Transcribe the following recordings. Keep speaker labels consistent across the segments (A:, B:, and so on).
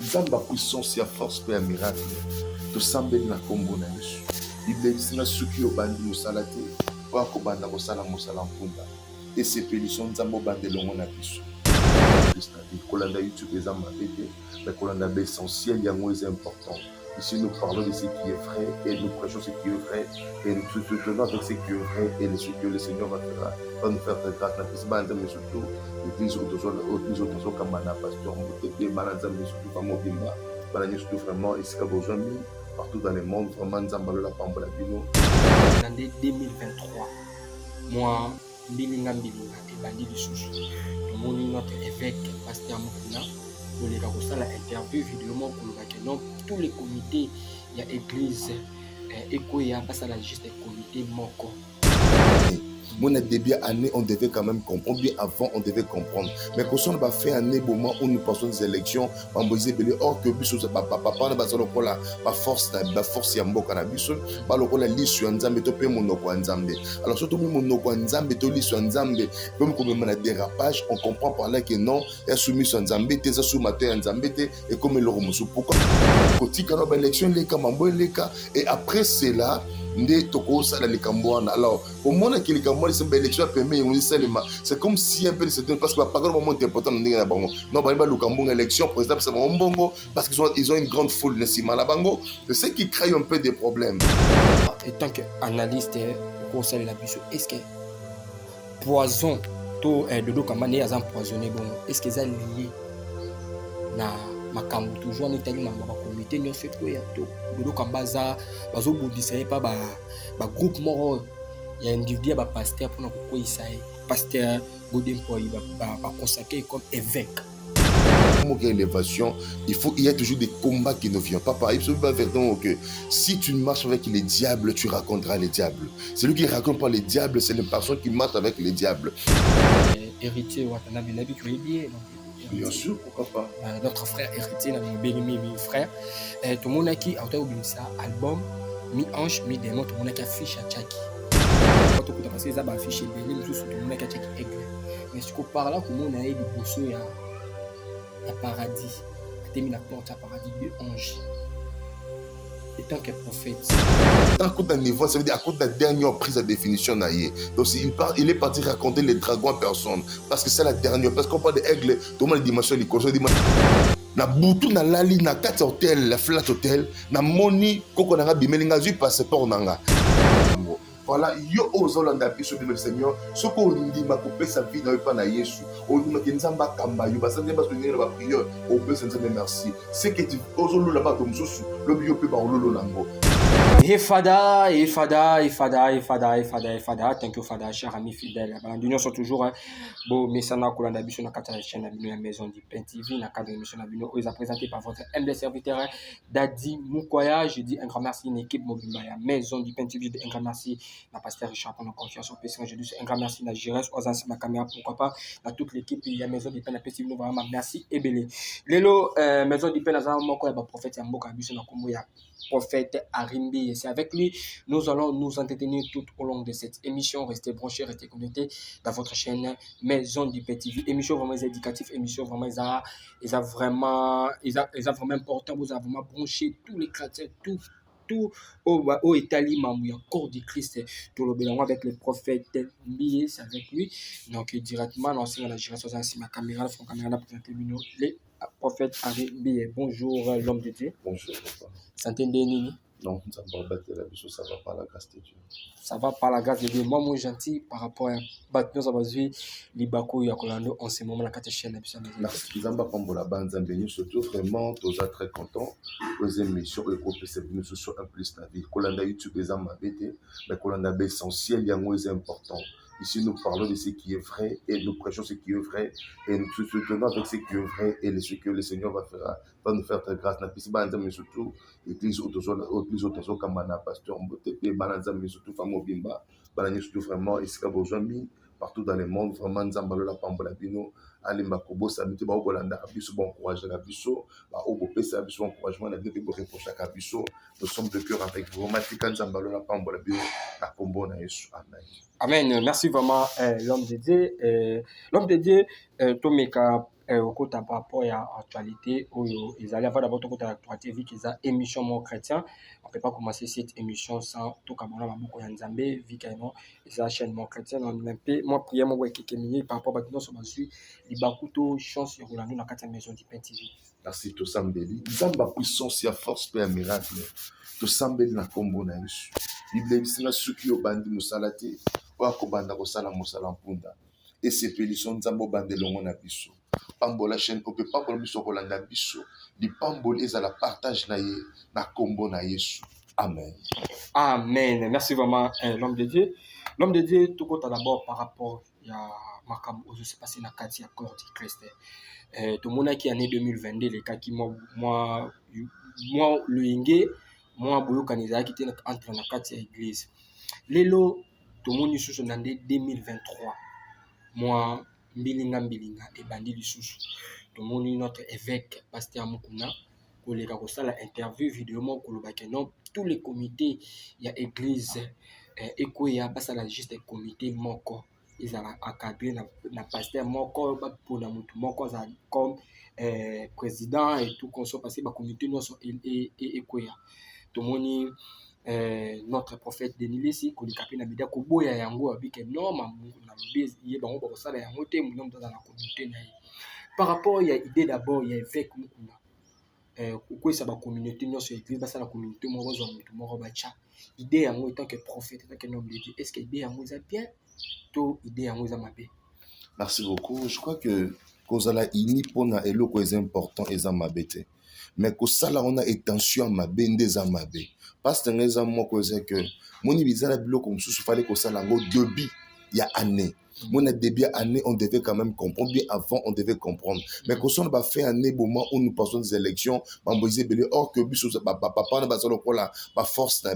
A: nzamba puissance ya force pe ya miracle tosambeli na kombo na Yesu. Bible soki obandi mosala te po akobanda kosala mosala mpunda esepeliso nzambe obanda elongo na biso. Kolanda YouTube eza mabe te, mais kolanda essentiel yango eza important. Ici, nous parlons de ce qui est vrai et nous prêchons ce qui est vrai et nous soutenons avec ce qui est vrai et ce que le Seigneur va nous faire très grâce. Mais surtout, l'église autour comme pasteur Moutete, Malanzam, surtout comme Mobimba, Malani, surtout vraiment, ici, Kabozami, partout dans le monde, vraiment, Nzambalo, la Pambola Bino.
B: L'année 2023, moi, Bilinga, et Bandi du Souchou, notre évêque, pasteur Moukuna, pour les la interview vidéo pour tous les comités, il y a église et il y a pas la juste comité moko.
A: Mon début année, on devait quand même comprendre. Bien avant, on devait comprendre. Mais quand on va faire un moment où nous passons des élections, on va dire or que biso papa na bazalo kola ba force ya mboka na biso, ba lokola lisu nzambe to pe monoko nzambe. Alors surtout monoko nzambe to lisu nzambe, comme comme na dérapage, on comprend par là que non, est soumis sur nzambe, te sous matin nzambe te et comme le romusu. Pourquoi kotika na ba élection les kamambo les cas et après cela alors, au moment que c'est comme si un peu de parce que pas grand moment important non pas élection président c'est bon parce qu'ils ont une grande foule de Sima la bango, c'est ce qui crée un peu des problèmes.
B: Et tant qu'analyste conseil la biso, est-ce que poison to de l'eau comme manière empoisonné bon est-ce qu'ils sont liés na makambo toujours en Italie na comité nous fait quoi to de kambaza bazo boudisa pas ba groupe moro il y a individu ba pasteur pour ko isaïe pasteur Godempo ba consacré comme évêque.
A: Élévation, il y a toujours des combats qui ne viennent pas pareil. Que si tu marches avec les diables, tu raconteras les diables. Celui qui raconte pas les diables, c'est une personne qui marche avec les diables.
B: Héritier Watanabe Nabi Kuribié.
A: Bien sûr, pourquoi pas.
B: Notre frère héritier, mon frère. Tout le monde qui a ça album, mi-ange, mi-démon, tout le monde qui affiche à Tchaki. Quand on a passé ça, affiche tout le monde qui a Tchaki aigle. Mais ce qu'on parle là, comment on a eu des bossos, il y a paradis. Il y a la porte à paradis de ange. Et tant que prophète.
A: À cause d'un niveau, ça veut dire à cause de la dernière prise de définition. Donc il est parti raconter les dragons à personne. Parce que c'est la dernière. Parce qu'on parle d'aigle, tout le monde dimension, les causes, na butu na lali na kati hotel, la flat hotel, na moni koko nanga bimelinga zui passeport nanga. Voilà, yo ozolanda biso de Seigneur, ce qu'on dit ma couper sa vie dans pas na Yesu. On dit que nzamba kamba yo basande ba soutenir ba prière, au peu nzamba merci. C'est que tu ozolo la ba to mususu, lo bio pe ba ololo nango.
B: Fada, thank you Fada, cher ami fidèle. Nous sommes toujours bon, mais ça n'a qu'à la biche, la chaîne la maison du Pain TV, la cadre de l'émission Nabino, ils ont présenté par votre humble serviteur Dadi Moukoya. Je dis un grand merci à l'équipe mobile, la maison du Pain TV, un grand merci à pasteur Richard pour nos confiance au PC. Je dis un grand merci à Gérès, aux anciens ma caméra, pourquoi pas, à toute l'équipe, il y a maison du Pain TV, nous vraiment merci et belé. Lélo, maison du Pain, la Moukoya, prophète Yamboka, Bicho Nakomoya. Prophète Arimbi. Et c'est avec lui, nous allons nous entretenir tout au long de cette émission. Restez branchés, restez connectés dans votre chaîne Maison du Pain TV. Émission vraiment éducative, émission vraiment, ils ont vraiment important. Vous avez vraiment branché tous les chrétiens, tout au Italie, il y a corps du Christ, tout le bénin avec le prophète Mbié, c'est avec lui. Donc, directement, l'enseignant la gérance, ma caméra, la caméra, les prophète Henri Mbié. Bonjour, l'homme de Dieu.
A: Bonjour, papa.
B: Santé Nini.
A: Non, ça va par la grâce de Dieu. Ça
B: va par la grâce de Dieu. Moi, moi, gentil par rapport à Batnos, ça va jouer Libako Yakolando en ce moment, la catéchène.
A: Merci, Zamba Pambola Banzambeni, surtout vraiment, tous très contents. Aux émissions, et pour que c'est venu sur un plus la vie. Kolanda YouTube, les âmes abétées, mais Kolanda essentiel, il y a un mot important. Ici, nous parlons de ce qui est vrai et nous prêchons ce qui est vrai et nous soutenons avec ce qui est vrai et ce que le Seigneur va nous faire très grâce. Mais surtout, l'église autour comme pasteur Mbotepe, mais surtout Famo Bimba, surtout vraiment, ici, partout dans le monde, vraiment, Nzambalo la Pambola Bino, Alimba Kobo, Samiti, Baobolanda, Abisso, bon courage, Abisso, Baobo, Pesa, Abisso, encouragement, la vie de reprocher à Abisso. Nous sommes de cœur avec vous. Matika Nzambalo la Pambola Bino, à Kombo, na Yesu. Amen.
B: Amen. Merci vraiment, l'homme de Dieu. L'homme de Dieu, Tomeka, okota par rapport à actualité oyo ezali avant d'abord tokota actualité vu qu'ils a émission mon chrétien on peut pas commencer cette émission sans tokamona maboko ya nzambe vu que non eza chaîne mon chrétien on même peu moi prière mon wekeke mingi par rapport à bato nyonso bazwi libakuto chance ya kolanda na kati ya maison du pain tv.
A: Merci tosambeli nzamba puissance ya force pe ya miracle tosambeli na kombo na yesu bible ebisinga soki obandi mosala te oyo akobanda kosala mosala mpunda esepeli so nzambe obanda elongo na biso pambola chaîne ope pambola biso kolanda biso lipamboli ezala partage na ye na kombo na yesu amen.
B: Amen. Merci vraiment, l'homme de Dieu. L'homme de Dieu, tout compte d'abord par rapport à Makam, je sais pas si na kati ya corps du Christ. Tout le monde qui est année 2022, les cas qui moi le ingé, moi boyo kanisa qui était entre na kati ya église. Lelo tout le monde sous en année 2023. Moi mbilinga et bandi lisusu. Tout le monde notre évêque pasteur Mukuna koleka kosala interview vidéo mo kolobaki non tous les comités il y a église ekoya basala juste comité moko ezala encadré na pasteur moko mpona mutu moko aza comme président et tout qu'on soit passé ba comité nyonso ekoya tomoni notre prophète Denis Lesi koleka pe na media koboya yango abike non mamungu na lobi ye bango bakosala yango te muno mutaza na comité na ye par rapport il y a idée d'abord il y a évêque Mukuna kokwesa bakommunauté nyonso ya église basala communauté moko bazwa motu moko batya idée yango etant que prophète etant que homme de Dieu est-ce que idée yango eza bien to idée yango eza mabe.
A: Merci beaucoup. Je crois que kozala ini pona eloko eza important eza mabe te mais kosala on a intention mabe nde eza mabe parce que eza moko eza que moni bizala biloko mosusu fallait kosala ngo début ya année. Mon début année, on devait quand même comprendre. Bien avant, on devait comprendre. Mais quand on va faire année, au moment où nous passons des élections, or que papa n'a pas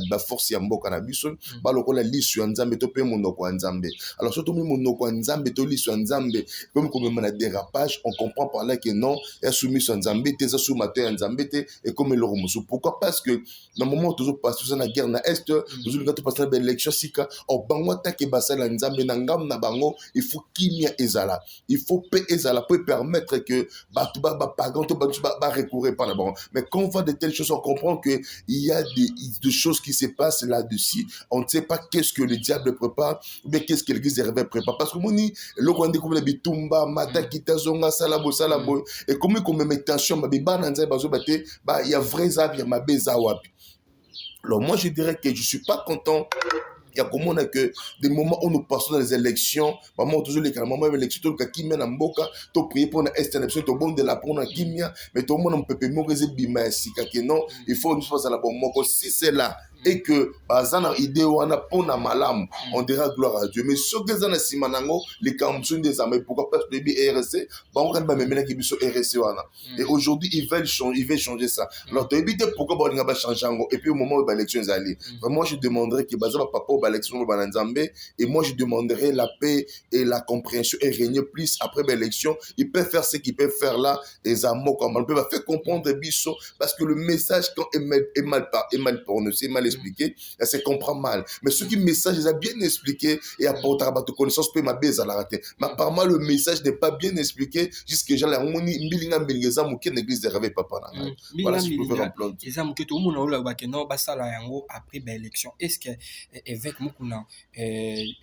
A: la force ya mboka na biso, ba lokola lisu nzambe to pe monoko nzambe. Alors surtout monoko nzambe to lisu nzambe, comme on a dérapage, on comprend par là que non, ya soumis nzambe, te sous matin nzambe et comme le romuso. Pourquoi? Parce que dans le moment où toujours passe dans la guerre na est, toujours quand tu passes dans l'élection sika, au bango ta ke basala nzambe na ngam na bango. Il faut qu'il y ait ezala. Il faut paix ezala pour permettre que Batouba Bapagan va recourir par là-bas. Mais quand on voit de telles choses, on comprend qu'il y a des choses qui se passent là-dessus. On ne sait pas qu'est-ce que le diable prépare ou bien qu'est-ce que l'église des rêves prépare. Parce que moni, le qu'on dit comme les bitumba, mata kitazonga, salabo, salabo. Et comme on met tension, ma biba nanza bazo bate, bah il y a vrai zab, il y a ma bezawapi. Alors moi je dirais que je suis pas content. Il y a comment on a que des moments où nous passons dans les élections, maman toujours les moments élections, tout le qui mène en boca, tout prier pour une élection, tout bon de la prendre en kimia, mais tout le monde on peut pas mourir bima si que non, il faut une chose à la bonne moko si c'est là et que bazana idée ou on a pour na malam, on dira gloire à Dieu. Mais ce que zana simanango les camps des armées pourquoi pas le RSC, bah on va même qui biso RSC wana. Et aujourd'hui ils veulent changer ça. Alors tu éviter pourquoi on va changer et puis au moment où l'élection est allée. Vraiment je demanderais que bazana papa l'élection et moi je demanderai la paix et la compréhension et régner plus après l'élection. Ils peuvent faire ce qu'ils peuvent faire là et ça on peut faire comprendre biso parce que le message quand est mal prononcé, mal expliqué, elle se comprend mal. Mais ce qui message est bien expliqué et apporter à votre connaissance peut m'abaisser à la rater. Mais apparemment le message n'est pas bien expliqué jusqu'à j'ai la moni mbilinga mbilinga muke l'église de rêve papa na. Voilà ce que je peux répondre.
B: Eza muke to mona ola ba ke no ba sala yango après l'élection. Est-ce que évêque Mukuna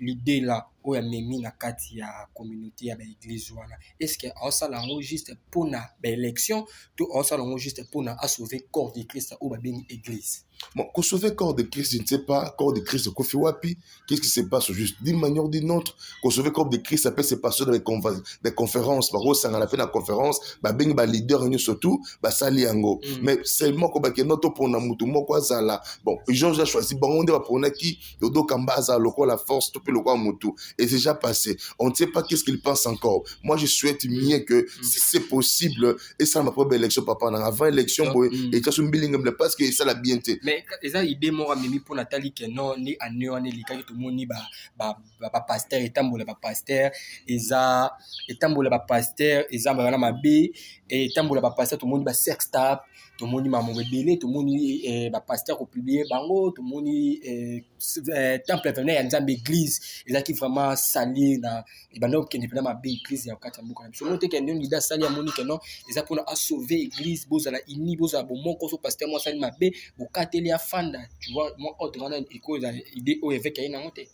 B: l'idée là où il y a na kati ya communauté ya l'église wana est-ce que on sala yango juste pour na élection to on sala yango juste pour na sauver corps de Christ ou ba bien église.
A: Bon, qu'on sauve corps de Christ, je ne sais pas, corps de Christ, Kofi Wapi, qu'est-ce qui se passe juste d'une manière ou d'une autre, qu'on sauve corps de Christ, ça peut se passer dans des conférences, par exemple, on a fait la conférence, bah, ben, bah, leader, surtout, bah, ça, liango. Mais seulement, qu'on va que notre pour na mutu, moi, quoi, ça, là. Bon, Georges a choisi, bon, on va pour qui, le dos, kamba, ça, le quoi, la force, tout, le quoi, mutu. Et c'est déjà passé. On ne sait pas qu'est-ce qu'il pense encore. Moi, je souhaite mieux que, si c'est possible, et ça, ma première élection, papa, avant l'élection, et ça, c'est un billing, parce que ça, la bien,
B: mais eza idée moko memi pour Nathalie que non ni année on est tout moni ba pasteur etambola ba pasteur eza etambola ba pasteur eza bana mabe etambola ba pasteur tout moni ba sex tap tout moni maman belé tout moni ba pasteur au publier bango tout moni temple venait en Nzambe église eza qui vraiment na sali na ebanda okende mpena mabe église ya kati ya mboka na biso omoni te ke ndenge leader asali amoni ke non eza mpona asauve église bozala uni bozala bomoko so paster mo asali mabe bokateli afanda tu vois moi ordre wana ekoza idée oyo évêque aye nango te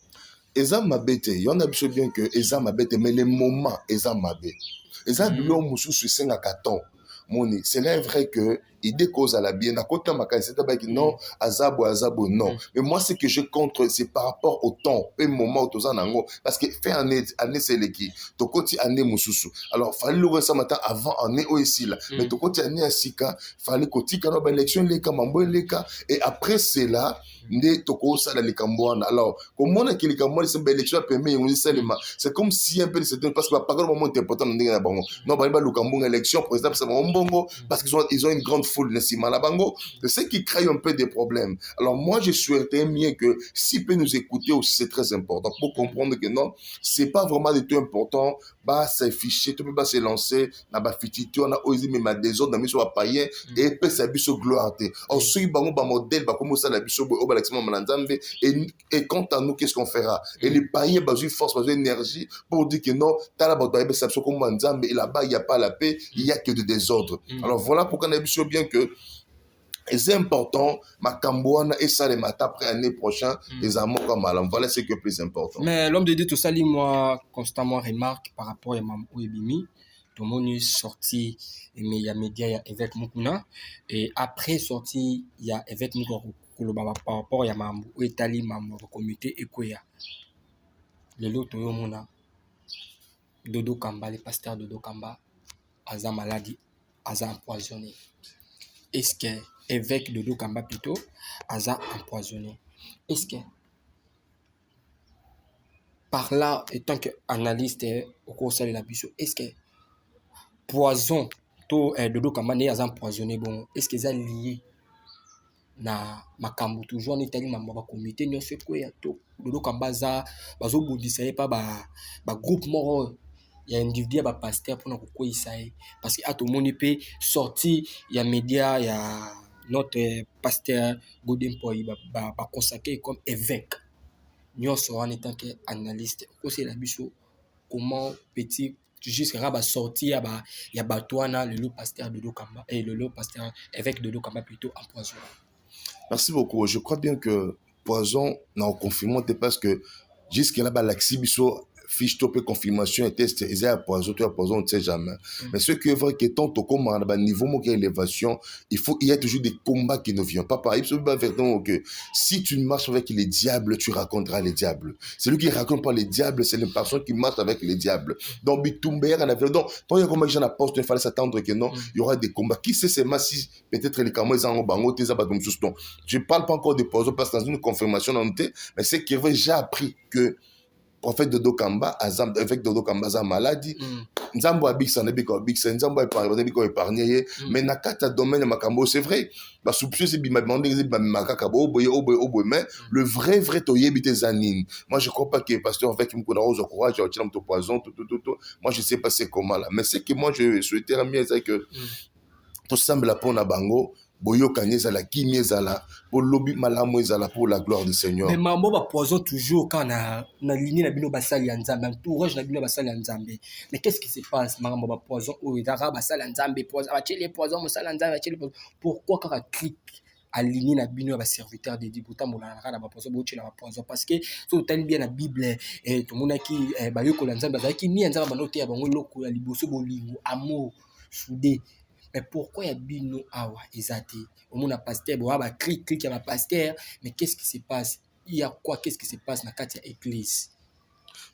A: eza mabe te yo na biso bien que eza mabe te mais le moment eza mabe eza bilo mosusu esengaka temps moni c'est là vrai que idée cause à la bien à côté makanisi tabaki non azabo non mais moi ce que je contre c'est par rapport au temps et moment où nango parce que fait année c'est l'équipe to koti année mususu alors fallait le ça matin avant année aussi là mais to koti année asika fallait koti kana ba élection les kamambo les cas et après c'est là ndé to ko ça les kamboana alors comment on a que les kamboana c'est ba élection permet on seulement c'est comme si un peu c'est parce que pas moment important ndé na bango non ba le kambonga élection président c'est bongo parce qu'ils ont une grande foule Malabango, c'est ce qui crée un peu des problèmes. Alors moi, je souhaitais mieux que s'il peut nous écouter aussi, c'est très important pour comprendre que non, c'est pas vraiment du tout important. Bah, s'afficher, tu peux pas se lancer, na ba fititi, on a osé même à des autres, dans mis païen, et peut s'abuser gloire. Ensuite, bah, on va modèle, bah, comment ça l'abuse au balaxement malanzambe, et quant à nous, qu'est-ce qu'on fera? Et les païens, bah, une force, bah, une énergie, pour dire que non, t'as la bataille, bah, ça se comme manzambe, et là-bas, il n'y a pas la paix, il y a que de désordre. Alors voilà pourquoi on a vu bien que et c'est important, ma cambouana et ça les matin après l'année prochaine, les amours comme malam. Voilà ce qui est plus important.
B: Mais l'homme de Dieu, tout ça, moi, constamment remarque par rapport à Mam Ouebimi. Tout le monde est sorti, mais il y a média, il y a évêque Mukuna. Et après sorti, il y a évêque Mukuna par rapport à Mam Ouetali, Mam comité et Koya. Le lot, tout le monde a Dodo Kamba, le pasteur Dodo Kamba, Aza maladie, Aza empoisonné. Est-ce que évêque Dodo Kamba plutôt Aza empoisonné? Est-ce que par là, étant qu'analyste au cours de la biso, est-ce que poison to Dodo Kamba n'est Aza empoisonné bon? Est-ce qu'ils sont liés na makambo toujours en Italie ma comité n'y a fait quoi to Dodo Kamba za bazo boudissa pas ba groupe mort. Il y a un individu à pasteur pour nous quoi il parce que à tout le monde peut sortir il y a média il y a notre pasteur Godin Poy va consacrer comme évêque nous sommes en étant qu'analyste aussi la biso comment petit jusqu'à va sortir il y a Batouana le pasteur de Dokamba et le pasteur évêque de Dokamba plutôt empoisonné.
A: Merci beaucoup. Je crois bien que poison n'a confirmé parce que jusqu'à là l'axibiso fiche top confirmation et test ils a poison tu as poison on ne sait jamais mais ce qui est vrai que tant au comment à niveau mon élévation il y a toujours des combats qui ne viennent pas par exemple que si tu marches avec les diables tu raconteras les diables celui qui raconte pas les diables c'est les personnes qui marchent avec les diables donc bitumber en avait donc tant il y a comme gens apôtres il fallait s'attendre que non il y aura des combats qui sait c'est si peut-être les camots ils en bango tes abattus comme suston je parle pas encore de poison parce que dans une confirmation en té mais c'est qui avait déjà appris que prophète Dodo Kamba, avec Dodo Kamba, a maladie. Nzambo abiksa nebiko abiksa, Nzambo épargné, mais nakata domaine makambo, c'est vrai. Bah, soupçon, c'est bima demandé, c'est bima makakabo, oboye, mais le vrai toyebi tes anines. Moi, je crois pas que pasteur avec une rose au courage, tu as ton poison, tout. Moi, je sais pas c'est comment là. Mais c'est que moi, je souhaitais mieux, c'est que tout semble la pona bango. Boyo kanyezala kimyezala pour lobby malamu ezala pour la gloire du Seigneur.
B: Mais mambo ba poison toujours quand na ligne na bino basali ya nzambe entourage na bino basali ya nzambe. Mais qu'est-ce qui se passe mambo ba poison o ezara basali ya nzambe poison ba chele poison mosala ya nzambe chele poison pourquoi quand clique aligné na bino ba serviteur de Dieu pourtant mona na ba poison bo chela ba poison parce que so tali bien la Bible et tout mona ki ba yoko la nzambe bazaki ni nzambe banote ya bango loko ya liboso bolingo amour soudé. Mais pourquoi il y a bino awa ezate au monde a pasteur bon ba clic il y a pasteur mais qu'est-ce qui se passe il y a quoi qu'est-ce qui se passe dans la église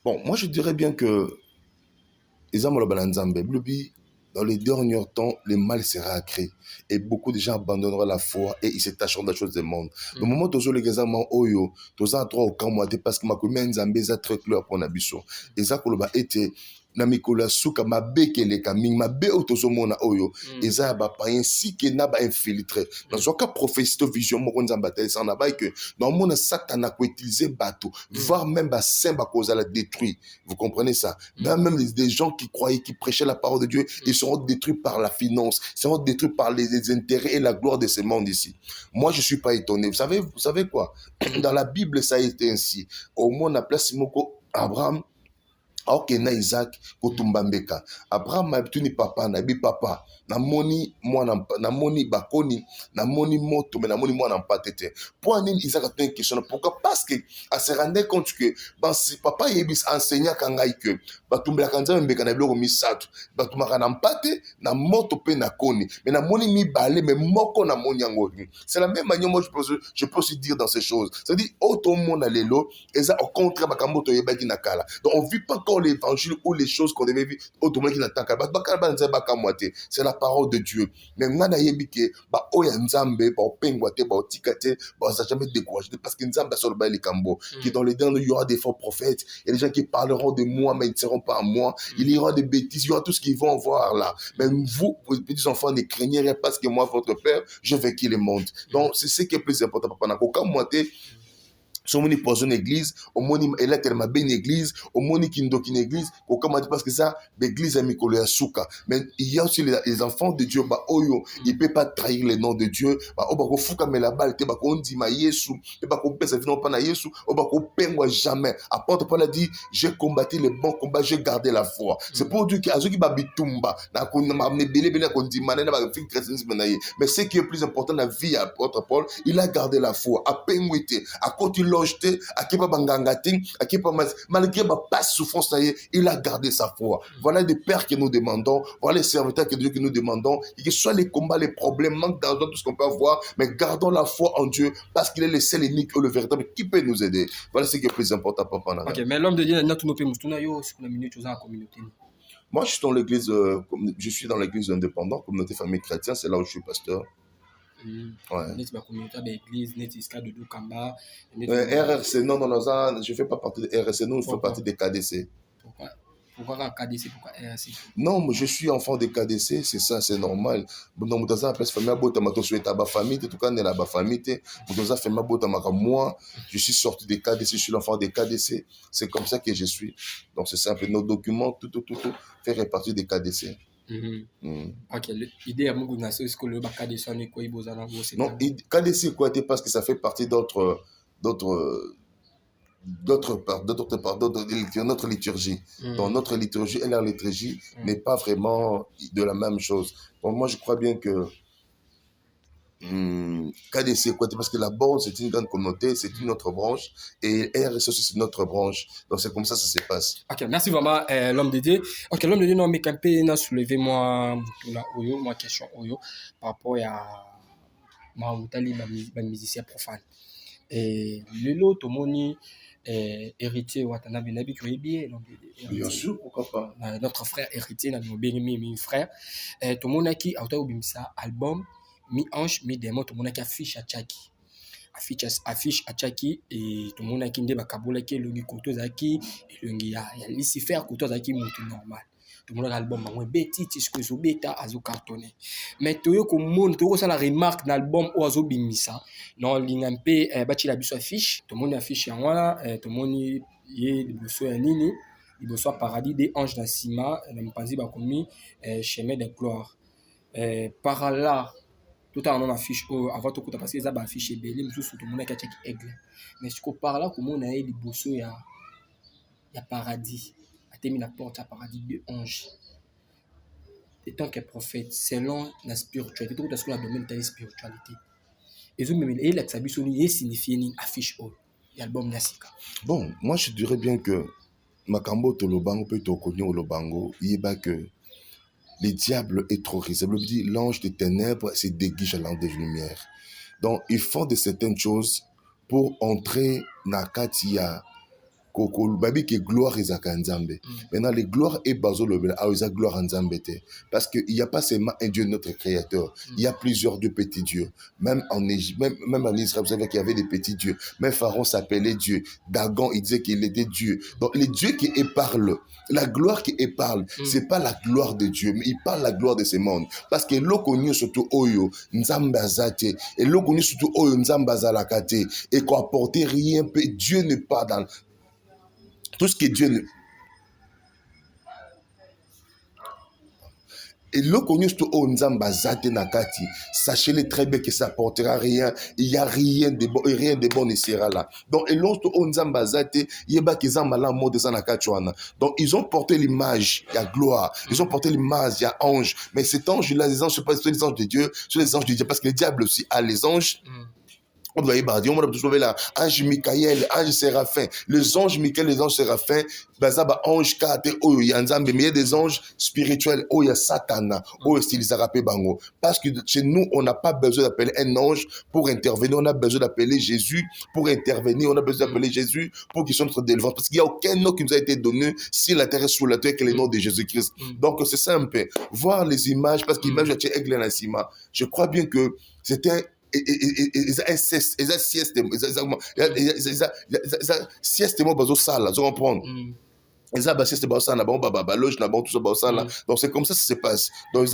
A: bon moi je dirais bien que ezamo la balanzambe blobi dans les derniers temps le mal sera accru et beaucoup de gens abandonneront la foi et ils se tâcheront des choses du monde le moment où les gens oyo toza droit au camp parce que ma commune nzambe za très clair pour nabiso eza koloba été na mikolo suka mabe keleka mingi mabe otozomona oyo eza ba païen si ke na ba infiltré dans ce cas prophétie vision moko nzamba ça na ba que dans monde satana ko utiliser bateau voire même ba saint ba cause la détruire vous comprenez ça même des gens qui croyaient qui prêchaient la parole de Dieu ils seront détruits par la finance seront détruits par les intérêts et la gloire de ce monde ici moi je suis pas étonné vous savez quoi dans la Bible ça a été ainsi au moins la place moko Abraham aokenda Isaac kotumba mbeka. Abraham abituni papa na bi papa namoni mwana namoni bakoni namoni moto mais namoni mwana mpate te. Pour nini Isaac a une question pourquoi? Parce que a se rendait compte que si papa yebis enseignant kangai que batumbela kanza mbeka na biloko misato batumaka na mpate na moto pe na koni mais namoni mi balé mais moko na moni yango. C'est la même manière moi je peux aussi dire dans ces choses. C'est-à-dire auto monde na lelo eza au contraire bakambo to yebaki na kala. Donc on vit pas encore l'évangile ou les choses qu'on devait vivre autrement qui n'attend c'est la parole de Dieu. Mais moi nayebi ke ba oya nzambe ba opengwa te ba otikate ba ça jamais découragé parce que nzambe sur le bas les cambo qui dans les derniers il y aura des faux prophètes, il y a des gens qui parleront de moi mais ils ne seront pas à moi, il y aura des bêtises, il y aura tout ce qu'ils vont voir là. Mais vous petits enfants ne craignez rien parce que moi votre père je vécu le monde. Donc c'est ce qui est plus important papa na ko moi te so moni poison église au moni elle tellement bien église au moni kindo kin église comment dire parce que ça l'église est mikolo ya souka mais il y a aussi les enfants de Dieu ba oyo il peut pas trahir le nom de Dieu ba o ba ko fuka mais la balle te ba ko ndima Yesu te ba ko pesa vino pas na Yesu o ba ko pengwa jamais apôtre Paul a dit j'ai combattu le bon combat j'ai gardé la foi. C'est pour Dieu qui azuki ba bitumba na ko na amener belé ko ndima na ba fi christianisme na ye mais ce qui est plus important la vie apôtre Paul il a gardé la foi a pengwité a continué malgré ma passe souffrance, il a gardé sa foi. Voilà des pères que nous demandons, voilà les serviteurs que Dieu que nous demandons, et que soit les combats, les problèmes, manque dans tout ce qu'on peut avoir, mais gardons la foi en Dieu, parce qu'il est le seul unique et le véritable qui peut nous aider. Voilà ce qui est plus important, papa.
B: Ok, mais l'homme de Dieu, communauté.
A: Moi, je suis dans l'église, indépendante, communauté famille chrétienne, c'est là où je suis pasteur. Ouais. RRC, non, je ne fais pas partie de RRC, nous, je fais partie des KDC.
B: Pourquoi KDC, pourquoi RRC?
A: Non, je suis enfant de KDC, c'est ça, c'est normal. Moi, je suis sorti de KDC, je suis l'enfant de KDC, c'est comme ça que je suis. Donc c'est simple, nos documents, tout, fait partie des KDC.
B: Ok, l'idée à mon goût, est-ce que le KDC est quoi?
A: Non, KDC quoi, parce que ça fait partie d'autres notre liturgie. Donc notre liturgie et leur liturgie n'est pas vraiment de la même chose. Bon, moi je crois bien que KDC quoi, parce que la borne c'est une grande communauté, c'est une autre branche et RSO c'est une autre branche. Donc c'est comme ça se passe.
B: Ok, merci vraiment l'homme de Dieu. Ok, l'homme de Dieu non mais quand n'a soulevé moi question oyo par rapport à ma musicien profane. Et le lot au moni héritier Watanabe Nabi Kuribi,
A: bien sûr, pourquoi pas.
B: Notre frère héritier, notre bien-aimé frère. Tout le monde qui a ça album mi-ange, mi-démon, tout le monde qui affiche à Tchaki. Affiche à Tchaki et tout le monde qui ndeba kabula qui longi koto zaki et longi ya Lucifer koto zaki mutu normal. Tout le monde album ba beti tisco zo beta azo cartonné. Mais toyo ko monde to ça la remarque dans l'album o azo bimisa. Non lingampe bati la biso affiche, tout le monde affiche en wana, tout le monde yé liboso ya nini, liboso paradis des anges na sima, na mpanzi ba komi chemin de gloire. Par là tout à l'heure affiche avant tout parce que ça ba affiche belé mais surtout tout le monde qui a check aigle. Mais ce qu'on par là comment on a liboso ya paradis. Termine la porte à paradis de ange. Et tant que prophète, selon la spiritualité, tout ce qu'on a domaine de la spiritualité. Et je me dis, et l'exabition signifie une affiche haut. L'album Nassika.
A: Bon, moi je dirais bien que Makambo Tolobango peut être connu au Lobango. Il y a que le diable est trop risible. Il dit l'ange des ténèbres se déguise à l'ange des lumières. Donc ils font de certaines choses pour entrer dans Katia. Babi que gloire est à Nzambe. Maintenant, les gloires est basé le gloire en Nzambe. Parce qu'il n'y a pas seulement un Dieu, notre créateur. Il y a plusieurs dieux petits dieux. Même en Égypte, même en Israël, vous savez qu'il y avait des petits dieux. Même Pharaon s'appelait Dieu. Dagon, il disait qu'il était Dieu. Donc, les dieux qui épargnent, la gloire qui épargne, c'est pas la gloire de Dieu, mais il parle la gloire de ce monde. Parce que l'eau connu surtout Oyo, Nzambe azate, et l'eau connu surtout Oyo, Nzambe azalakate, et qu'on apporte rien, Dieu n'est pas dans tout ce que Dieu Et le connu au nzamba zate nakati, sachez-le très bien que ça portera rien. Il n'y a rien de bon, et rien de bon ne sera là. Donc, et l'autre au nzamba zate, yeba kizamba la mode de nakachwana. Donc, ils ont porté l'image, il y a gloire. Ils ont porté l'image, il y a ange. Mais cet ange-là, les anges, je ne sais pas si c'est les anges de Dieu, c'est les anges de Dieu, parce que le diable aussi a les anges. On doit y dire, on doit trouver là, ange Michael, ange Séraphin. Les anges Michael, les anges Séraphin, bazaba ange kate, oh, il y a mais il y a des anges spirituels, oh, il y a Satana, oh, c'est les arapé bango. Parce que chez nous, on n'a pas besoin d'appeler un ange pour intervenir, on a besoin d'appeler Jésus pour intervenir, on a besoin d'appeler Jésus pour qu'il soit notre délivrance. Parce qu'il n'y a aucun nom qui nous a été donné si la terre est sous la terre que le nom de Jésus-Christ. Donc, c'est simple. Voir les images, parce qu'image, je crois bien que c'était sieste mo bazo sala zo comprendre. Donc c'est comme ça que ça se passe. Donc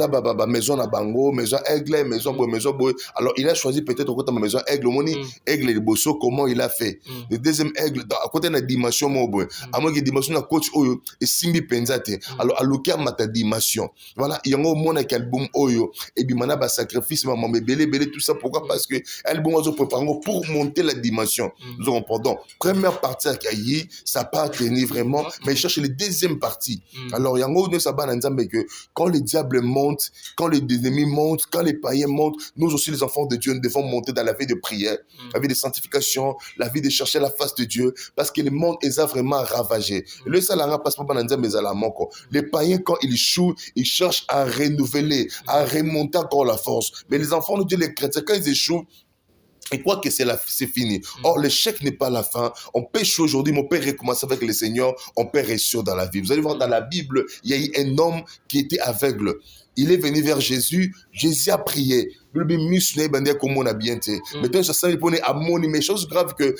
A: maison na bango, maison aigle, maison boy. Alors il a choisi peut-être au côté de ma maison aigle, moni aigle le bosso, comment il a fait. Le deuxième aigle à côté de la dimension mo boy. À moi qui dimension na coach oyo et simbi penzate. Alors à l'okia mata dimension. Voilà, il y a un monde avec album oyo et bi mana ba sacrifice maman belé tout ça pourquoi parce que album ozo préparer pour monter la dimension. Nous comprenons. Première partie à Kayi, ça part tenir vraiment mais cherche les deuxième partie. Alors, il y a un autre que quand les diables montent, quand les ennemis montent, quand les païens montent, nous aussi, les enfants de Dieu, nous devons monter dans la vie de prière, la vie de sanctification, la vie de chercher la face de Dieu, parce que le monde est vraiment ravagé. Le salara passe pas dans mais à la manque. Les païens, quand ils échouent, ils cherchent à renouveler, à remonter encore la force. Mais les enfants de Dieu, les chrétiens, quand ils échouent, et quoi que c'est fini. Or, l'échec n'est pas la fin. On peut échouer aujourd'hui, mais on peut recommencer avec le Seigneur. On peut réussir dans la vie. Vous allez voir dans la Bible, il y a eu un homme qui était aveugle. Il est venu vers Jésus. Jésus a prié. Mais chose grave que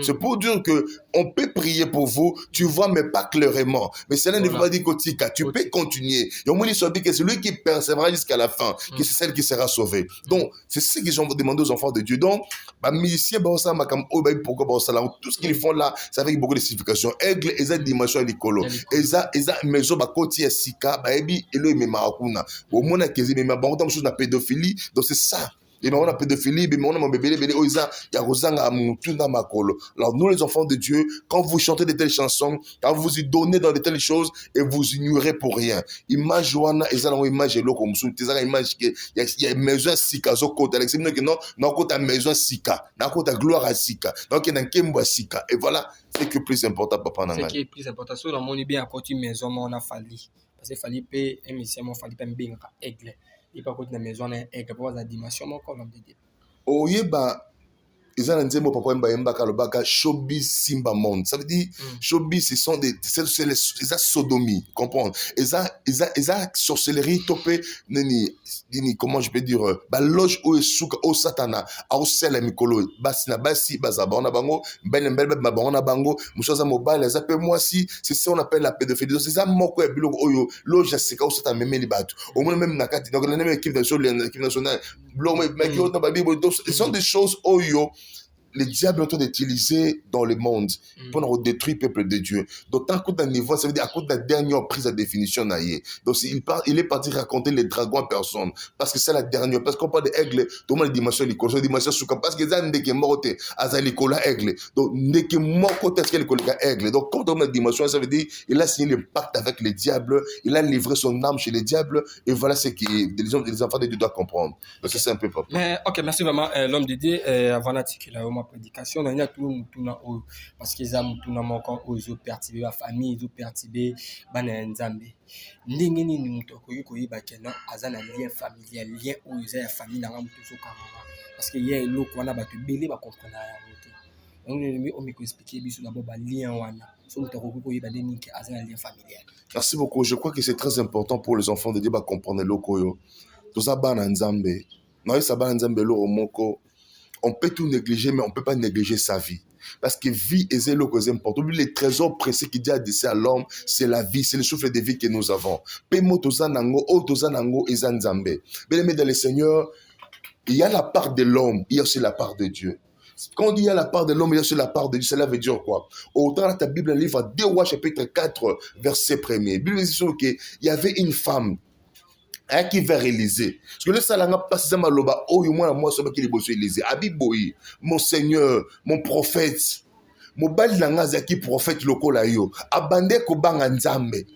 A: c'est pour dire que on peut prier pour vous, tu vois, mais pas clairement. Mais cela ne veut pas dire que tu peux continuer. Que c'est lui qui persévérera jusqu'à la fin, que c'est celle qui sera sauvée. Donc, c'est ce qu'ils ont demandé aux enfants de Dieu. Donc, musiciens, tout ce qu'ils font là, c'est avec beaucoup de signification. Aigle, ils ont dimension à l'écolo. Ils ont maison, côté sika, et le marakuna. Au moins, il y a la pédophilie, donc c'est ça. Et on a pédophilie, mais on a bébé, alors nous les enfants de Dieu, quand vous chantez de telles chansons, quand vous y donnez dans de telles choses, et vous ignorez pour rien. Image Joana, et ça image l'eau comme sous, tes image il y a maison sika, zo côté, avec que non, côté maison sika, côté gloire à sika, donc il y a un kembo sika, et voilà, c'est que plus important, papa Nanga.
B: C'est qui est plus important, c'est on est bien à côté maison, on a fallu, parce que fallu payer, émission, on fallu payer bien aigle. Il pas côté la maison et que pour la dimension mon comme de dire
A: oyeba ezana nzembo papa mba kalobaka showbiz simba monde, ça veut dire showbiz ce sont des c'est sodomie, comprendre eza sorcellerie topé nini comment je peux dire ba loge o suka o satana au sela mikolo basi na basi bazaba na bango mbele ba bango bango musoza mobile za pe moi si c'est ça on appelle la pédophilie, c'est ça moko ya biloko oyo loge sika o satana memeli batu au moins même na kati donc la même équipe nationale blo mais qui autant ba bible ce sont des choses oyo les diables ont d'utiliser dans le monde pour détruire le peuple de Dieu. D'autant qu'à un niveau, ça veut dire à cause de la dernière prise de définition. Donc il est parti raconter les dragons en personne. Parce que c'est la dernière. Parce qu'on parle d'aigle, tout le monde dimension l'école, c'est dimension souka. Parce que ça n'est que morte, à l'école aigle. Donc n'est que mort côté est-ce que l'école aigle. Donc quand on a dimension, ça veut dire il a signé le pacte avec les diables, il a livré son âme chez les diables. Et voilà ce que les enfants de Dieu doivent comprendre. Donc c'est un peu pas.
B: Mais ok, merci vraiment l'homme de Dieu avant l'article là. Prédication dans a tout parce qu'ils ont tout encore aux perturbé la famille ils ont perturbé bana nzambe ndenge nini muto koyi bakena azana lien familial lien où ils a famille na muto sokamama parce que hier eloko wana bato belé ba comprendre ya muto donc on me expliquer biso d'abord ba lien wana so muto koyi ba ndeni ke azana lien familial.
A: Merci beaucoup, je crois que c'est très important pour les enfants de Dieu ba comprendre lokoyo to za bana nzambe na isa bana nzambe lo moko. On peut tout négliger, mais on ne peut pas négliger sa vie. Parce que vie est le plus important. Les trésors précieux qui dit à à l'homme, c'est la vie, c'est le souffle de vie que nous avons. Pemo tozanango, o tozanango, ezanzambe. Bien aimé dans le Seigneur, il y a la part de l'homme, il y a aussi la part de Dieu. Quand on dit il y a la part de l'homme, il y a sur la part de Dieu, cela veut dire quoi? Autant dans ta Bible, le livre 2 Rois, chapitre 4, verset 1er. La Bible dit qu'il y avait une femme qui va réaliser. Parce que le salanga passe à maloba, oh, moi, ça va qu'il est beau sur Élysée. Abiboyi, mon Seigneur, mon prophète, mon bal nanga qui prophète lokola yo, abandé ko banga nzambe.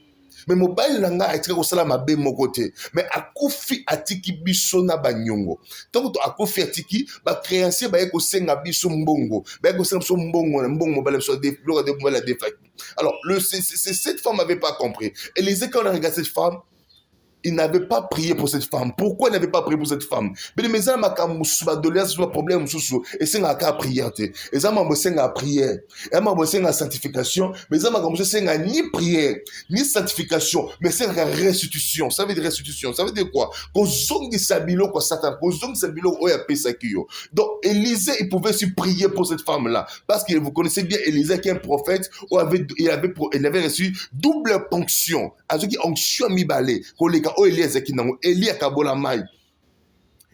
A: Mais mobile nanga atika ko sala mabe mon côté. Mais akufi atiki biso na banyongo. Donc akufi atiki ba créancier ba ko senga biso mbongo. Ba ko senga biso mbongo na mbongo mobile so de flore de mobile de fait. Alors cette femme n'avait pas compris. Élisée quand on regarde cette femme, il n'avait pas prié pour cette femme. Pourquoi il n'avait pas prié pour cette femme? Mais les maisons de problème et c'est un cas prière. Et ça m'a à prière. Et m'a à sanctification. Mais ça m'a ni prière, ni sanctification, mais c'est la restitution. Ça veut dire restitution. Ça veut dire quoi? Donc Élisée, il pouvait se prier pour cette femme-là. Parce que vous connaissez bien Élisée qui est un prophète, il avait reçu double ponction. À ceux qui onction mi balé. Eli akabola mai.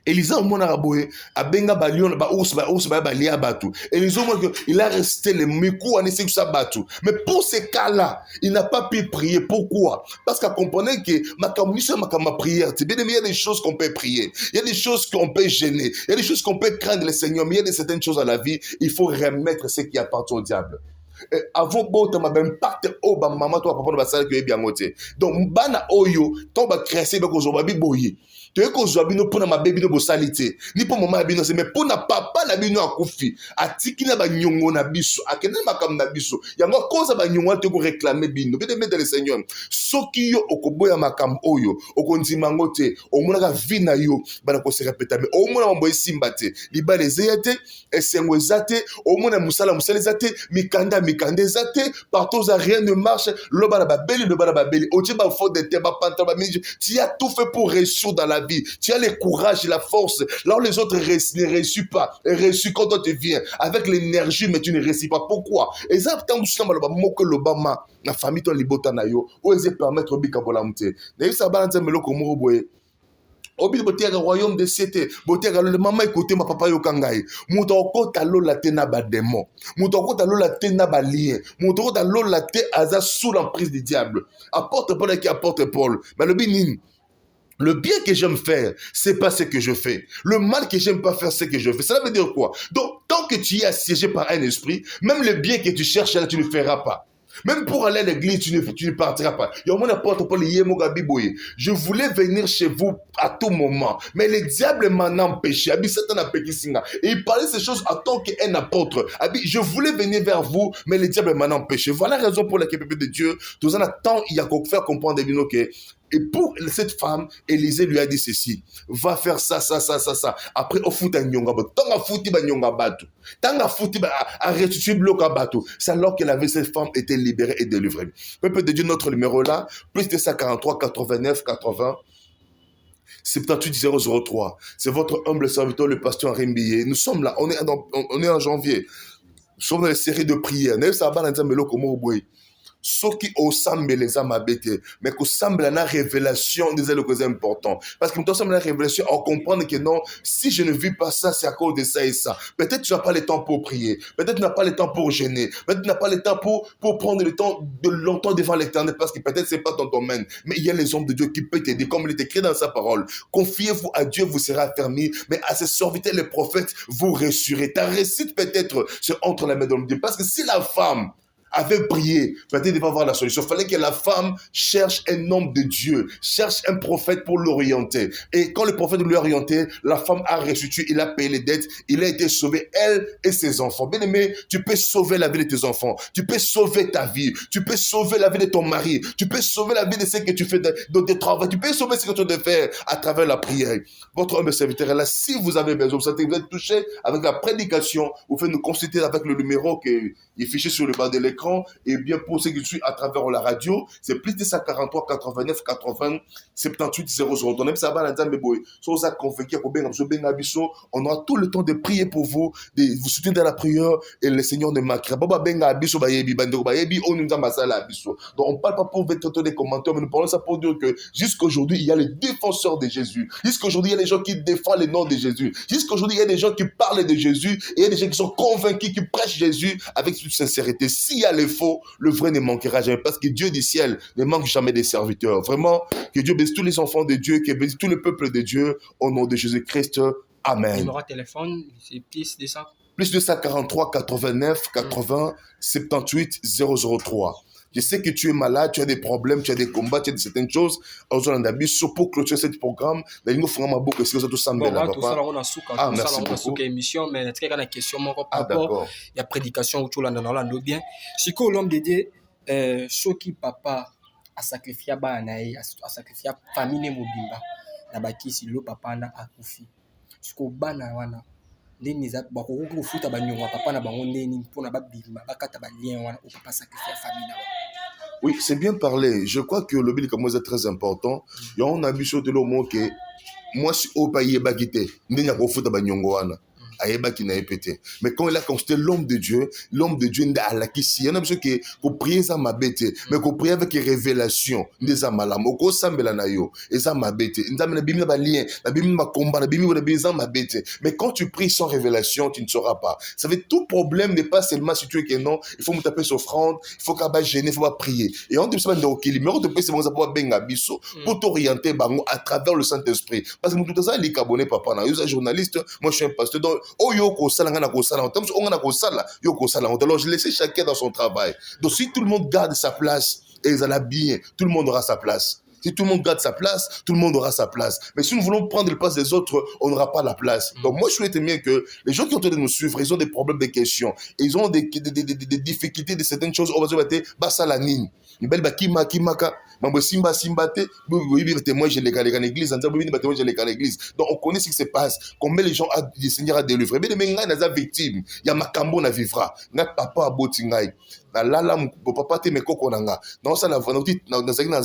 A: Élisa mona raboye abenga balion ba ours ba balia batu. Élisa il a resté le mikou en essayer ça batu. Mais pour ces cas-là, il n'a pas pu prier. Pourquoi? Parce qu'il comprenait que ma prière, c'est bien, il y a des choses qu'on peut prier. Il y a des choses qu'on peut gêner. Il y a des choses qu'on peut craindre le Seigneur. Mais il y a certaines choses à la vie, il faut remettre ce qui appartient au diable. Avant bota ma ben parte o ba mama to papa ba sala que bien ngote. Donc bana oyo to ba créer ba ko zo ba bi boyi. To e ko zo bi no pona ma baby no bo salite. Ni po mama bi no se mais pona papa na bi no akufi. Atiki na ba nyongo na biso. Akene makam na biso. Yango koza ba nyongo te ko réclamer bino. Be de mettre le Seigneur. Soki yo okoboya makam oyo, okondima ngote, omona ka vie na yo bana ko se répéter mais omona mambo esimbate. Liba les eyate, esengo ezate, omona musala ezate, mikanda zate, partout à rien ne marche, le barababeli, otiba faute de teba pantabami, tu as tout fait pour réussir dans la vie, tu as le courage et la force, là où les autres ne réussissent pas, et réussissent quand toi tu viens, avec l'énergie, mais tu ne réussis pas, pourquoi? Et ça, tant que tu as l'Obama, la famille, ton libota na yo, ou ils permettre bika bolamte. D'ailleurs, ça balance me lo komoro boye. Obi botiaga royaume de cité botiaga le maman écouter ma papa yo kangai muto okota lo la tena ba démon muto okota lo la tena ba lien muto okota lo la te aza sous l'emprise du diable apporte Paul qui apporte Paul mais le binin le bien que j'aime faire, c'est pas ce que je fais. Le mal que j'aime pas faire, c'est ce que je fais. Cela veut dire quoi? Donc, tant que tu es assiégé par un esprit, même le bien que tu cherches là, tu ne le feras pas. Même pour aller à l'église, tu ne partiras pas. Je voulais venir chez vous à tout moment, mais le diable m'en empêché. Et il parlait ces choses en tant qu'un apôtre. Je voulais venir vers vous, mais le diable m'en empêché. Voilà la raison pour laquelle le peuple de Dieu, tout en temps, il y a qu'à faire comprendre que et pour cette femme, Élisée lui a dit ceci. Va faire ça. Après, au foot à nyonga batu. Tant à fouti ba nyonga batu. Tant à fouti ba à restituer bloc à batu. C'est alors qu'elle avait cette femme était libérée et délivrée. Peuple de Dieu, notre numéro là, plus de 143 89 80 78 003. C'est votre humble serviteur, le pasteur Henri Mbilé. Nous sommes là, on est en janvier. Nous sommes dans les séries de prières. Nous sommes dans les ce qui semble les âmes abêtées, mais qu'on semble la révélation des éléments importants. Parce que nous sommes la révélation, on comprend que non, si je ne vis pas ça, c'est à cause de ça et ça. Peut-être tu n'as pas le temps pour prier, peut-être tu n'as pas le temps pour gêner, peut-être tu n'as pas le temps pour prendre le temps de longtemps devant l'éternel, parce que peut-être c'est pas ton domaine. Mais il y a les hommes de Dieu qui peuvent t'aider, comme il est écrit dans sa parole. Confiez-vous à Dieu, vous serez affermis, mais à ses serviteurs, les prophètes, vous ressurez. Ta réussite peut-être, c'est entre la main de Dieu. Parce que si la femme avait prié, peut-être il va avoir la solution. Il fallait que la femme cherche un homme de Dieu, cherche un prophète pour l'orienter. Et quand le prophète lui a orienté, la femme a restitué, il a payé les dettes, il a été sauvé, elle et ses enfants. Bien aimé, tu peux sauver la vie de tes enfants, tu peux sauver ta vie, tu peux sauver la vie de ton mari, tu peux sauver la vie de ce que tu fais de tes travaux, tu peux sauver ce que tu dois faire à travers la prière. Votre homme serviteur est là. Si vous avez besoin, vous êtes touché avec la prédication, vous pouvez nous consulter avec le numéro qui est fiché sur le bas de l'écran. l'écran, et bien pour ceux qui suivent à travers la radio, c'est plus de 143 89 80 78 00. On aime ça, on aura tout le temps de prier pour vous, de vous soutenir dans la prière, et le Seigneur ne manquera pas. Donc on ne parle pas pour votre des commentaires, mais nous parlons ça pour dire que jusqu'aujourd'hui, il y a les défenseurs de Jésus. Jusqu'aujourd'hui, il y a des gens qui défendent le nom de Jésus. Jusqu'aujourd'hui, il y a des gens qui parlent de Jésus, et il y a des gens qui sont convaincus, qui prêchent Jésus avec toute sincérité. S'il y a les faux, le vrai ne manquera jamais, parce que Dieu du ciel ne manque jamais des serviteurs. Vraiment, que Dieu bénisse tous les enfants de Dieu, que bénisse tout le peuple de Dieu, au nom de Jésus-Christ. Amen.
B: Numéro de téléphone, c'est plus de ça.
A: Plus de 143 89 80 78 003. Je sais que tu es malade, tu as des problèmes, tu as des combats, tu as certaines choses. Pour clôturer ce programme,
B: bon, tout ça, on a souka, merci beaucoup. Émission, mais tu as une question, par rapport, il y a prédication où tu l'as dans bien. Si l'homme de Dieu, ce qui papa a sacrifié banaï, a sacrifié famille mobimba, na baki si le papa na akufi. Ce qu'on bana wana. Les bakoko futa banyonga papa na bango ndeni mpona babima bakata ba lien wana au papa sacrifier famille na.
A: Oui, c'est bien parlé. Je crois que le bible comme c'est très important. Il y a un abus sur le mot que moi si au pays bakité ndenya ko futa banyongo wana. Mais quand il a constaté l'homme de Dieu n'a la kissi. Il y en a besoin que prier ça m'a bête, mais qu'on prie avec révélation des amalam. Au sambela na yo, et ça m'a bête. Nzambe na bimi ba lien, na bimi ma combat, na bimi na m'a bête. Mais quand tu pries sans révélation, tu ne sauras pas. Ça veut dire tout problème n'est pas seulement si tu es que non, il faut me taper sur offrande, il faut qu'à gêner, il faut pas prier. Et on te dit dans quel numéro de prier c'est bon ça pour benga biso pour t'orienter bango à travers le Saint-Esprit. Parce que tout ça les cabonné papa na, yo journaliste, moi je suis un pasteur donc oh yo kosala ngana kosala on ngana kosala yo kosala alors je laisse chacun dans son travail. Donc si tout le monde garde sa place et ils allent bien, tout le monde aura sa place. Si tout le monde garde sa place, tout le monde aura sa place. Mais si nous voulons prendre la place des autres, on n'aura pas la place. Donc moi je souhaite bien que les gens qui ont de nous suivre, ils ont des problèmes, des questions, ils ont des difficultés de certaines choses, on va se battre basa la ligne. Une belle bakima kimaka mambo simba te oui témoin j'ai les l'église donc on connaît ce qui se passe, combien les gens le Seigneur a délivré mais les gens sont victimes, il y a makambo na vivra na papa aboti ngai na lala mo papa te mekoko nanga non ça la vanoti na zaki na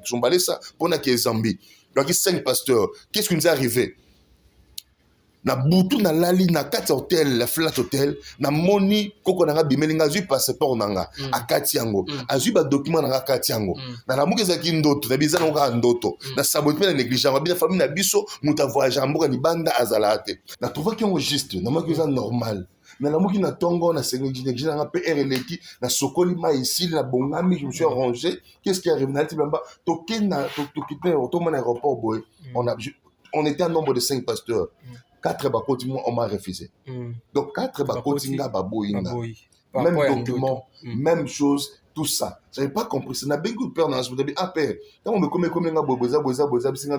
A: jombale ça pour na ki Zambie. Donc 5 pasteurs, qu'est-ce qui nous est arrivé? Na butu na lali na kati hotel, la flat hotel, na moni koko nanga bimelinga zui passeport nanga akati yango azui ba document nanga akati yango na lamuke zaki ndoto na bizana nga ndoto na sabote na négligence ba famille na biso muta voyage mboka ni banda azalate na trouva ki on juste na maki za normal na lamuki na tongo na négligence na PR eleki na sokoli ma ici na bongami je me suis arrangé. Qu'est-ce qui arrive na tibamba tokena tokite automne aéroport boy on était un nombre de 5 pasteurs. 4 bakoti, on m'a refusé. Donc 4 bakoti, même document, même chose, tout ça. Je n'avais pas compris. Ça n'a bien goût de peur dans ce moment. Ah, père, quand on me commet comme un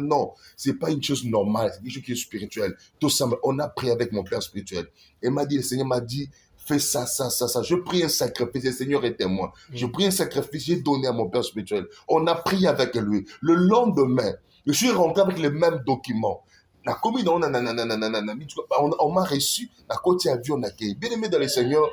A: non, c'est pas une chose normale, c'est quelque chose qui est spirituel. Tout ça, on a prié avec mon père spirituel. Et m'a dit, le Seigneur m'a dit, fais ça. Je prie un sacrifice, le Seigneur est témoin. Je prie un sacrifice, j'ai donné à mon père spirituel. On a prié avec lui. Le lendemain, je suis rentré avec les mêmes documents. On m'a reçu na côté avion na kei bien aimé dans le Seigneur.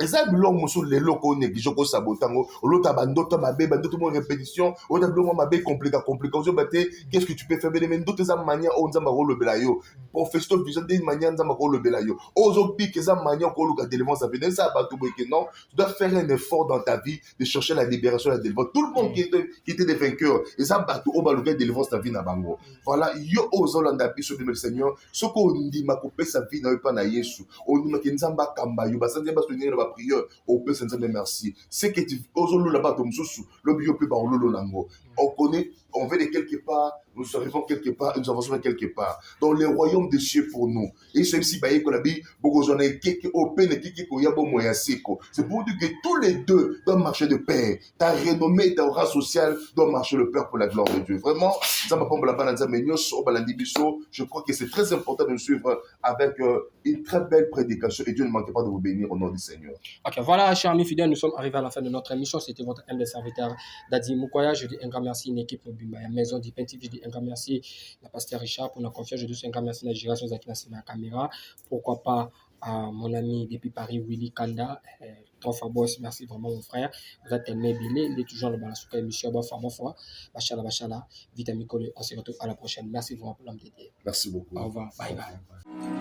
A: Eza biloko mosusu lelo ko néglige ko sabotango olota bandoto mabe bandoto mo répétition olota biloko mabe complication bate qu'est-ce que tu peux faire bien aimé ndoto eza manière o nzamba ko lobela yo professeur vision de manière nzamba ko lobela yo ozo pique eza manière ko luka délivrance venir ça bato boyeke non tu dois faire un effort dans ta vie de chercher la libération la délivrance tout le monde qui était des vainqueurs eza bato o ba luka délivrance ta vie na bango voilà yo ozo landa biso de le Seigneur soko ndima ko pesa vie na yo pa na Yesu ondima ke nzamba kamba yo basanje basonira prière au Père Saint-Esprit merci c'est que tu oses là-bas comme sous le bio peut par lolo nango on connaît on veut de quelque part nous arrivons quelque part nous avançons quelque part dans le royaume des cieux pour nous et c'est si baïe qu'on a dit beaucoup j'en ai quelque open et qui ko yabo moya seko c'est pour dire que tous les deux doivent marcher de pair ta renommée ta aura sociale doit marcher le pair pour la gloire de Dieu vraiment ça m'a pas la banane menyos au balandi biso je crois que c'est très important de nous suivre avec une très belle prédication et Dieu ne manque pas de vous bénir au nom du Seigneur.
B: Ok, voilà, chers amis fidèles, nous sommes arrivés à la fin de notre émission. C'était votre humble serviteur Dadi Mukwaya. Je dis un grand merci à l'équipe Mobimba, la maison du TV. Je dis un grand merci à la pasteur Richard pour la confiance. Je dis un grand merci à la génération Zakina Sina Caméra. Pourquoi pas à mon ami depuis Paris, Willy Kanda. Toi, Fabos, merci vraiment, mon frère. Vous êtes aimé, Bilé. Il est toujours le Balasuka émission. Bon, Fabos, Bachala, Vitamicole. On se retrouve à la prochaine. Merci vraiment pour l'homme dédié.
A: Merci beaucoup.
B: Au revoir. Bye bye.